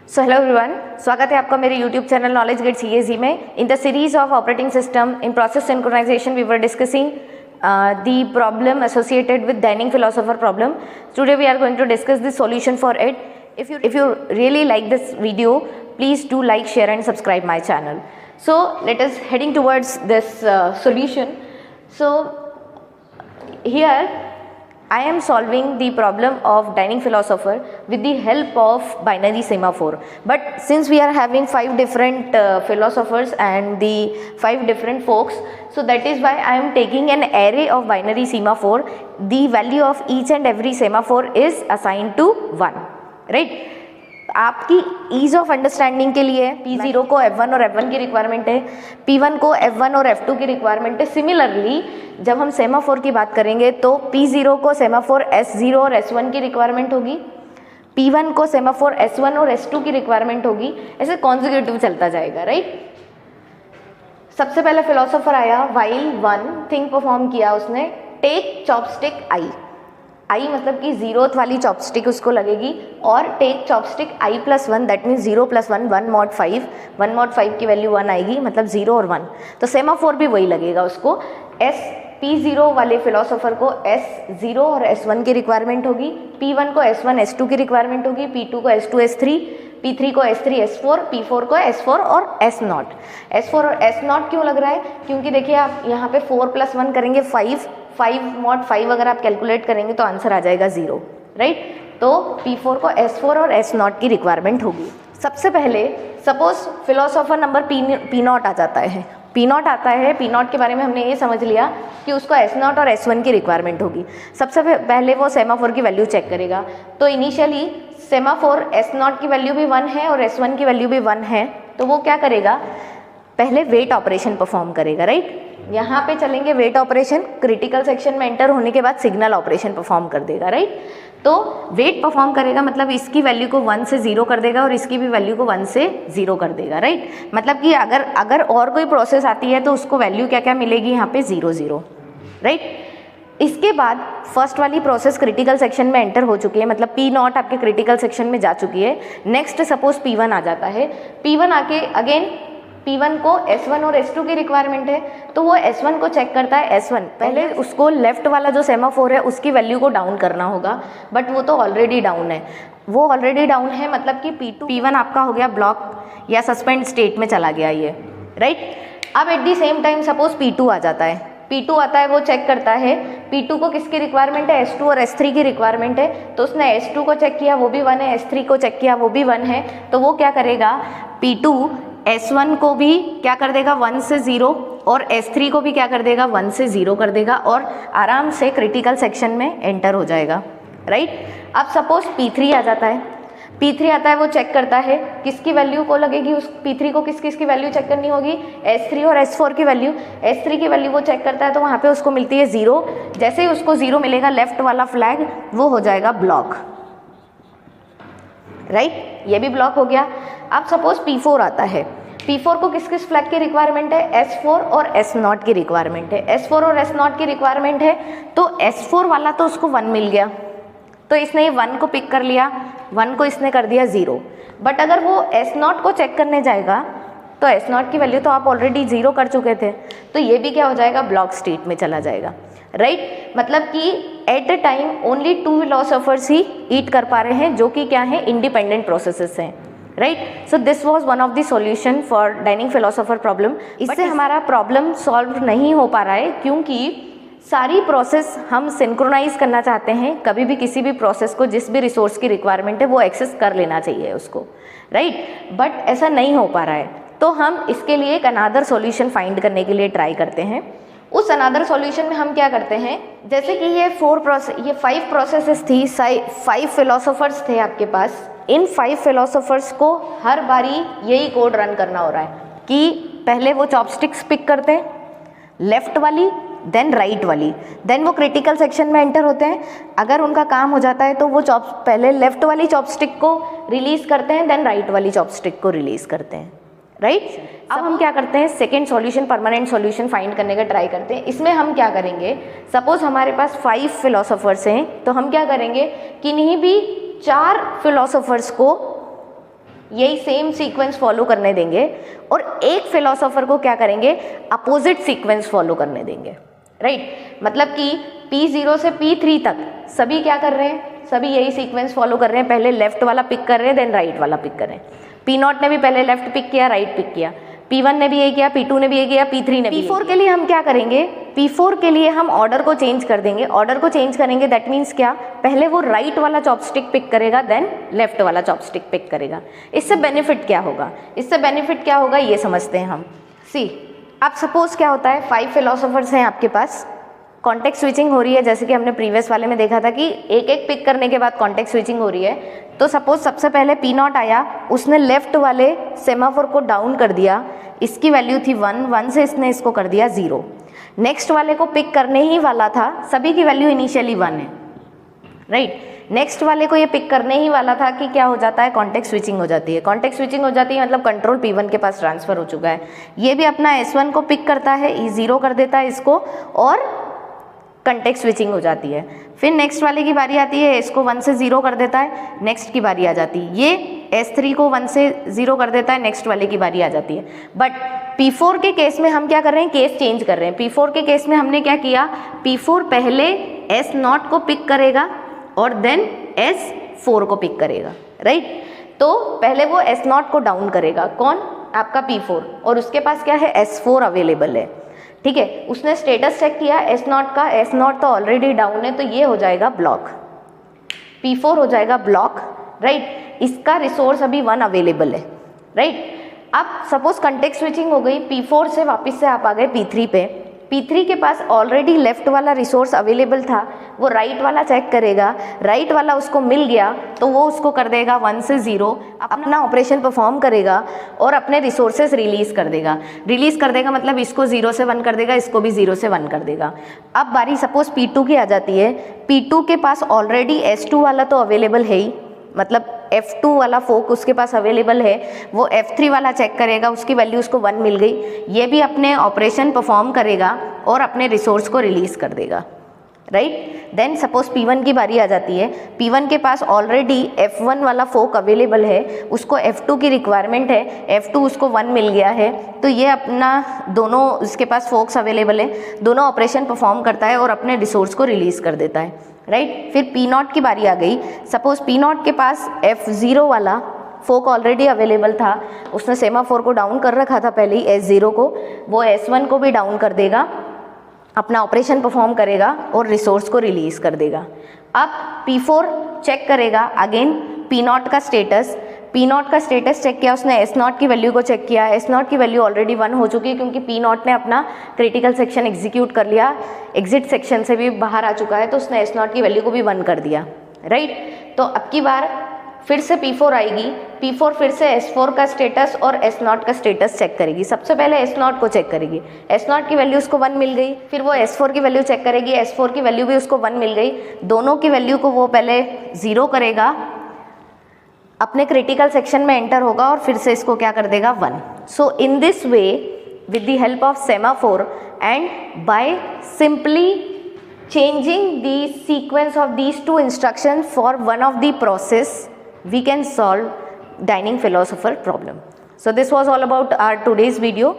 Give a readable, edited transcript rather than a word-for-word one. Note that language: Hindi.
सो हेलो एवरीवन, स्वागत है आपका मेरे YouTube channel knowledge gate CAG में। In the series of operating system in process synchronization we were discussing the problem associated with dining philosopher problem. Today we are going to discuss the solution for it. If you really like this video, please do like, share and subscribe my channel. So let us heading towards this solution. So here I am solving the problem of dining philosopher with the help of binary semaphore. But since we are having 5 different philosophers and the 5 different folks, so that is why I am taking an array of binary semaphore. The value of each and every semaphore is assigned to 1, right? आपकी ईज ऑफ अंडरस्टैंडिंग के लिए P0 को F1 और F1 की रिक्वायरमेंट है, P1 को F1 और F2 की रिक्वायरमेंट है। सिमिलरली जब हम सेमाफोर की बात करेंगे तो P0 को सेमाफोर S0 और S1 की रिक्वायरमेंट होगी, P1 को सेमाफोर S1 और S2 की रिक्वायरमेंट होगी। ऐसे कॉन्जिक्यूटिव चलता जाएगा, राइट। सबसे पहले फिलोसोफर आया, व्हाइल वन थिंग परफॉर्म किया उसने, टेक चॉपस्टिक आई मतलब कि 0th वाली चॉपस्टिक उसको लगेगी, और take chopstick i+1 that means 0+1 1 mod 5, 1 mod 5 की वैल्यू 1 आएगी, मतलब 0 और 1, तो सेमाफोर भी वही लगेगा उसको। P0 वाले फिलोसोफर को S0 और S1 की रिक्वायरमेंट होगी, P1 को S1 S2 की रिक्वायरमेंट होगी, P2 को S2 S3, P3 को S3 S4, P4 को S4 और S0। S4 और S0 क्यों लग रहा है? क्योंकि देखिए आप यहाँ पे 4+1 करेंगे 5 mod 5 अगर आप कैलकुलेट करेंगे तो आंसर आ जाएगा 0, राइट। तो P4 को S4 और S0 की रिक्वायरमेंट होगी। सबसे पहले सपोज फिलोसोफर नंबर P0 आ जाता है, P0 आता है, P0 के बारे में हमने ये समझ लिया कि उसको S0 और S1 की रिक्वायरमेंट होगी। सबसे पहले वो सेमाफोर की वैल्यू चेक करेगा, तो इनिशियली सेमाफोर S0 की वैल्यू भी 1 है और S1 की वैल्यू भी 1 है, तो वो क्या करेगा, पहले वेट ऑपरेशन परफॉर्म करेगा, राइट। यहाँ पे चलेंगे वेट ऑपरेशन, क्रिटिकल सेक्शन में एंटर होने के बाद सिग्नल ऑपरेशन परफॉर्म कर देगा, राइट। तो वेट परफॉर्म करेगा मतलब इसकी वैल्यू को 1 से 0 कर देगा और इसकी भी वैल्यू को 1 से 0 कर देगा, राइट। मतलब कि अगर और कोई प्रोसेस आती है तो उसको वैल्यू क्या क्या मिलेगी, यहाँ पे 0 0, राइट। इसके बाद फर्स्ट वाली प्रोसेस क्रिटिकल सेक्शन में एंटर हो चुकी है, मतलब P0 आपके क्रिटिकल सेक्शन में जा चुकी है। नेक्स्ट सपोज P1 आ जाता है, P1 आके अगेन P1 को S1 और S2 की रिक्वायरमेंट है, तो वो S1 को चेक करता है। S1 पहले उसको लेफ्ट वाला जो सेमाफोर है उसकी वैल्यू को डाउन करना होगा, बट वो तो ऑलरेडी डाउन है, वो ऑलरेडी डाउन है, मतलब कि P1 आपका हो गया ब्लॉक या सस्पेंड स्टेट में चला गया ये, राइट। अब at the same time suppose P2 आ जाता है, P2 आता है, वो चेक करता है P2 को किसकी रिक्वायरमेंट है, S2 और S3 की रिक्वायरमेंट है, तो उसने S2 को चेक किया वो भी 1 है, S3 को चेक किया वो भी 1 है, तो वो क्या करेगा, P2 S1 को भी क्या कर देगा 1 से 0 और S3 को भी क्या कर देगा 1 से 0 कर देगा और आराम से क्रिटिकल सेक्शन में एंटर हो जाएगा, राइट। अब सपोज P3 आ जाता है, P3 आता है, वो चेक करता है किसकी वैल्यू को लगेगी, उस P3 को किस की वैल्यू चेक करनी होगी, S3 और S4 की वैल्यू, S3 की वैल्यू वो चेक करता है, तो वहाँ पे उसको मिलती है 0। जैसे ही उसको 0 मिलेगा लेफ्ट वाला फ्लैग वो हो जाएगा ब्लॉक, राइट, ये भी ब्लॉक हो गया। अब सपोज P4 आता है, P4 को किस फ्लैग की रिक्वायरमेंट है, S4 और S0 की रिक्वायरमेंट है, S4 और S0 की रिक्वायरमेंट है, तो S4 वाला तो उसको 1 मिल गया, तो इसने ये 1 को पिक कर लिया, 1 को इसने कर दिया 0। बट अगर वो S0 को चेक करने जाएगा तो S0 की वैल्यू तो आप ऑलरेडी 0 कर चुके थे, तो ये भी क्या हो जाएगा, ब्लॉक स्टेट में चला जाएगा, राइट। मतलब कि at the time only 2 philosophers ही ईट कर पा रहे हैं, जो कि क्या है, इंडिपेंडेंट प्रोसेसेस हैं, right. So this was one of the solution for dining philosopher problem. इससे हमारा प्रॉब्लम सॉल्व नहीं हो पा रहा है क्योंकि सारी प्रोसेस हम सिंक्रोनाइज करना चाहते हैं। कभी भी किसी भी प्रोसेस को जिस भी रिसोर्स की रिक्वायरमेंट है वो एक्सेस कर लेना चाहिए उसको, राइट, बट ऐसा नहीं हो पा रहा है, तो हम इसके लिए एक अनदर सॉल्यूशन फाइंड करने के लिए ट्राई करते हैं। उस अनदर सॉल्यूशन में हम क्या करते हैं, जैसे कि ये 5 प्रोसेसेस थी, 5 फिलोसोफर्स थे आपके पास, इन 5 फिलोसोफर्स को हर बारी यही कोड रन करना हो रहा है कि पहले वो चॉपस्टिक्स पिक करते हैं, लेफ्ट वाली देन राइट वाली, देन वो क्रिटिकल सेक्शन में एंटर होते हैं। अगर उनका काम हो जाता है तो वो पहले लेफ्ट वाली चॉपस्टिक को रिलीज करते हैं, देन राइट वाली चॉपस्टिक को रिलीज करते हैं, राइट। अब हम क्या करते हैं, second solution, permanent solution find करने का ट्राई करते हैं। इसमें हम क्या करेंगे, सपोज हमारे पास 5 फिलोसोफर्स हैं, तो हम क्या करेंगे, किन्हीं भी 4 फिलोसोफर्स को यही सेम सीक्वेंस फॉलो करने देंगे और एक फिलोसोफर को क्या करेंगे, अपोजिट सीक्वेंस फॉलो करने देंगे, राइट। मतलब कि P0 से P3 तक सभी क्या कर रहे हैं, सभी यही सीक्वेंस फॉलो कर रहे हैं, पहले लेफ्ट वाला पिक कर रहे हैं देन राइट वाला पिक कर रहे हैं। P0 ने भी पहले लेफ्ट पिक किया, राइट पिक किया, P1 ने भी यही किया, P2 ने भी यही किया, P3 ने भी। P4 के लिए हम क्या करेंगे, P4 के लिए हम ऑर्डर को चेंज कर देंगे। ऑर्डर को चेंज करेंगे दैट मीन्स क्या, पहले वो राइट वाला चॉपस्टिक पिक करेगा देन लेफ्ट वाला चॉपस्टिक पिक करेगा। इससे बेनिफिट क्या होगा, इससे बेनिफिट क्या होगा ये समझते हैं हम। सी, अब सपोज क्या होता है, 5 फिलोसोफर्स हैं आपके पास, कॉन्टेक्स्ट स्विचिंग हो रही है, जैसे कि हमने प्रीवियस वाले में देखा था कि एक एक पिक करने के बाद कॉन्टेक्स्ट स्विचिंग हो रही है। तो सपोज सबसे पहले P0 आया, उसने लेफ्ट वाले सेमाफोर को डाउन कर दिया, इसकी वैल्यू थी 1, 1 से इसने इसको कर दिया 0। नेक्स्ट वाले को पिक करने ही वाला था, सभी की वैल्यू इनिशियली 1 है, राइट। नेक्स्ट वाले को ये पिक करने ही वाला था कि क्या हो जाता है, कॉन्टेक्स्ट स्विचिंग हो जाती है। कॉन्टेक्स्ट स्विचिंग हो जाती है मतलब कंट्रोल P1 के पास ट्रांसफर हो चुका है। ये भी अपना S1 को पिक करता है, E0 कर देता है इसको और कंटेक्स्ट स्विचिंग हो जाती है। फिर नेक्स्ट वाले की बारी आती है, इसको 1 से 0 कर देता है, नेक्स्ट की बारी आ जाती है। ये S3 को 1 से 0 कर देता है, नेक्स्ट वाले की बारी आ जाती है। बट P4 के केस में हम क्या कर रहे हैं, केस चेंज कर रहे हैं। P4 के केस में हमने क्या किया, P4 पहले S0 को पिक करेगा और देन S4 को पिक करेगा, राइट। तो पहले वो S0 को डाउन करेगा, कौन, आपका P4, और उसके पास क्या है, S4 अवेलेबल है, ठीक है। उसने स्टेटस चेक किया S0 का, S0 तो ऑलरेडी डाउन है, तो ये हो जाएगा ब्लॉक, P4 हो जाएगा ब्लॉक, राइट। इसका रिसोर्स अभी 1 अवेलेबल है, राइट। अब सपोज कंटेक्स्ट स्विचिंग हो गई, P4 से वापस से आप आ गए P3 पे। P3 के पास ऑलरेडी लेफ्ट वाला रिसोर्स अवेलेबल था, वो राइट वाला चेक करेगा, राइट वाला उसको मिल गया तो वो उसको कर देगा 1 से 0, अपना ऑपरेशन परफॉर्म करेगा और अपने रिसोर्सेज रिलीज कर देगा। रिलीज कर देगा मतलब इसको 0 से 1 कर देगा, इसको भी 0 से 1 कर देगा। अब बारी सपोज P2 की आ जाती है, P2 के पास ऑलरेडी S2 वाला तो अवेलेबल है ही, मतलब F2 वाला फोक उसके पास अवेलेबल है, वो F3 वाला चेक करेगा, उसकी वैल्यू उसको 1 मिल गई, ये भी अपने ऑपरेशन परफॉर्म करेगा और अपने रिसोर्स को रिलीज कर देगा, राइट। देन सपोज P1 की बारी आ जाती है, P1 के पास ऑलरेडी F1 वाला फोक अवेलेबल है, उसको F2 की रिक्वायरमेंट है, F2 उसको 1 मिल गया है, तो ये अपना दोनों उसके पास फोक्स अवेलेबल है, दोनों ऑपरेशन परफॉर्म करता है और अपने रिसोर्स को रिलीज कर देता है, राइट। फिर P0 की बारी आ गई, सपोज P0 के पास F0 वाला फोक ऑलरेडी अवेलेबल था, उसने सेमाफोर को डाउन कर रखा था पहले ही S0 को, वो S1 को भी डाउन कर देगा, अपना ऑपरेशन परफॉर्म करेगा और रिसोर्स को रिलीज कर देगा। अब P4 चेक करेगा अगेन P0 का स्टेटस, P0 का स्टेटस चेक किया उसने, S0 की वैल्यू को चेक किया, S0 की वैल्यू ऑलरेडी 1 हो चुकी है क्योंकि P0 ने अपना क्रिटिकल सेक्शन एग्जीक्यूट कर लिया, एग्जिट सेक्शन से भी बाहर आ चुका है, तो उसने S0 की वैल्यू को भी 1 कर दिया, राइट। तो अब की बार फिर से P4 आएगी, P4 फिर से S4 का स्टेटस और S0 का स्टेटस चेक करेगी। सबसे पहले S0 को चेक करेगी, S0 की वैल्यू उसको 1 मिल गई, फिर वो S4 की वैल्यू चेक करेगी, S4 की वैल्यू भी उसको 1 मिल गई, दोनों की वैल्यू को वो पहले 0 करेगा, अपने क्रिटिकल सेक्शन में एंटर होगा और फिर से इसको क्या कर देगा 1। So in this way with the help of semaphore and by simply changing the sequence of these two instructions for one of the process, we can solve Dining philosopher problem. So this was all about our today's video.